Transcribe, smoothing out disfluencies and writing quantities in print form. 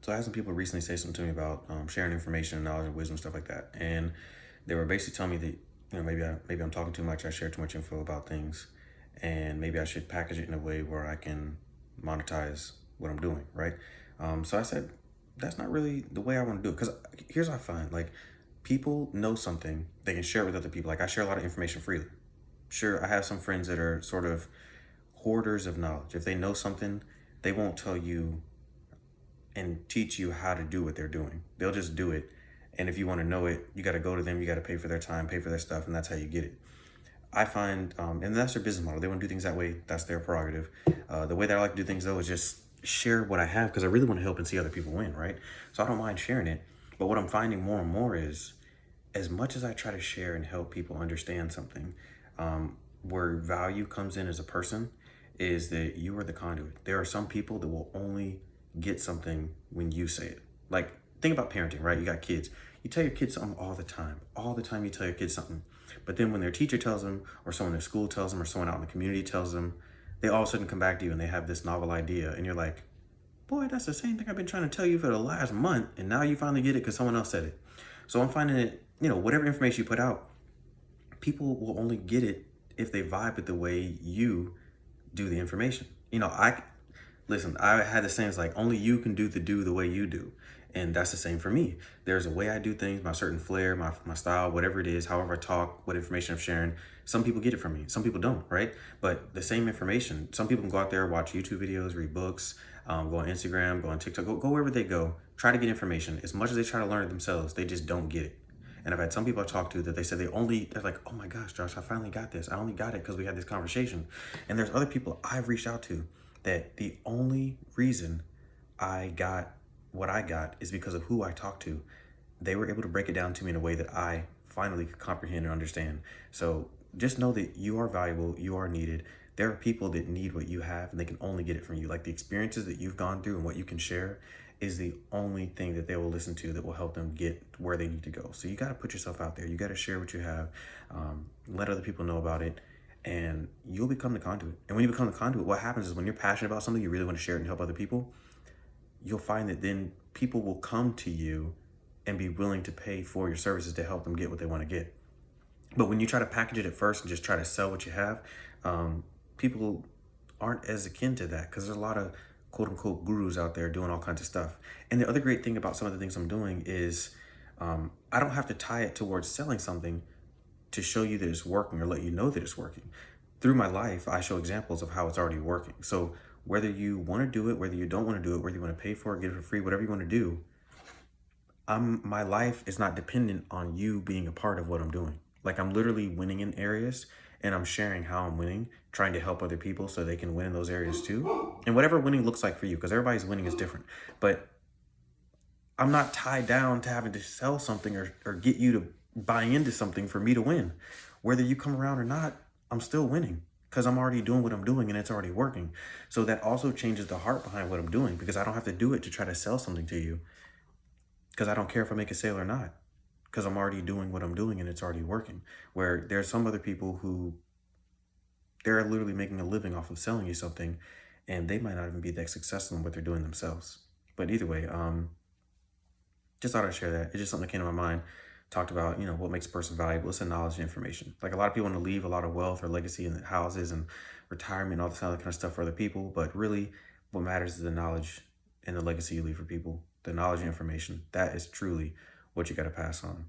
So I had some people recently say something to me about sharing information, knowledge, and wisdom, stuff like that, and they were basically telling me that maybe I'm talking too much, I share too much info about things, and maybe I should package it in a way where I can monetize what I'm doing, right? So I said that's not really the way I want to do it because here's what I find: like people know something, they can share it with other people. Like I share a lot of information freely. Sure, I have some friends that are sort of hoarders of knowledge. If they know something, they won't tell you and teach you how to do what they're doing. They'll just do it. And if you want to know it, you got to go to them, you got to pay for their time, pay for their stuff, and that's how you get it. I find, and that's their business model. They want to do things that way. That's their prerogative. The way that I like to do things, though, is just share what I have because I really want to help and see other people win, right? So I don't mind sharing it. But what I'm finding more and more is as much as I try to share and help people understand something, where value comes in as a person is that you are the conduit. There are some people that will only get something when you say it. Like, think about parenting, right? You got kids. You tell your kids something all the time. All the time you tell your kids something. But then when their teacher tells them, or someone in school tells them, or someone out in the community tells them, they all of a sudden come back to you and they have this novel idea. And you're like, boy, that's the same thing I've been trying to tell you for the last month. And now you finally get it because someone else said it. So I'm finding it, whatever information you put out, people will only get it if they vibe with the way you do the information. I had the same, it's like only you can do the way you do. And that's the same for me. There's a way I do things, my certain flair, my style, whatever it is, however I talk, what information I'm sharing. Some people get it from me, some people don't, right? But the same information, some people can go out there, watch YouTube videos, read books, go on Instagram, go on TikTok, go wherever they go, try to get information. As much as they try to learn it themselves, they just don't get it. And I've had some people I talked to that they said they're like, oh my gosh, Josh, I finally got this. I only got it because we had this conversation. And there's other people I've reached out to that the only reason I got what I got is because of who I talked to. They were able to break it down to me in a way that I finally could comprehend and understand. So just know that you are valuable, you are needed. There are people that need what you have and they can only get it from you. Like the experiences that you've gone through and what you can share is the only thing that they will listen to that will help them get where they need to go. So you got to put yourself out there. You got to share what you have, let other people know about it, and you'll become the conduit. And when you become the conduit, what happens is when you're passionate about something, you really want to share it and help other people, you'll find that then people will come to you and be willing to pay for your services to help them get what they want to get. But when you try to package it at first and just try to sell what you have, people aren't as akin to that because there's a lot of quote unquote gurus out there doing all kinds of stuff. And the other great thing about some of the things I'm doing is I don't have to tie it towards selling something to show you that it's working or let you know that it's working. Through my life, I show examples of how it's already working. So whether you want to do it, whether you don't want to do it, whether you want to pay for it, get it for free, whatever you want to do, my life is not dependent on you being a part of what I'm doing. Like I'm literally winning in areas and I'm sharing how I'm winning, trying to help other people so they can win in those areas too. And whatever winning looks like for you, because everybody's winning is different. But I'm not tied down to having to sell something or get you to buy into something for me to win. Whether you come around or not, I'm still winning because I'm already doing what I'm doing and it's already working. So that also changes the heart behind what I'm doing because I don't have to do it to try to sell something to you because I don't care if I make a sale or not because I'm already doing what I'm doing and it's already working. Where there's some other people who they're literally making a living off of selling you something and they might not even be that successful in what they're doing themselves. But either way, just thought I'd share that. It's just something that came to my mind. Talked about, what makes a person valuable. It's the knowledge and information. Like a lot of people want to leave a lot of wealth or legacy in houses and retirement and all this other kind of stuff for other people. But really, what matters is the knowledge and the legacy you leave for people. The knowledge and information. That is truly what you got to pass on.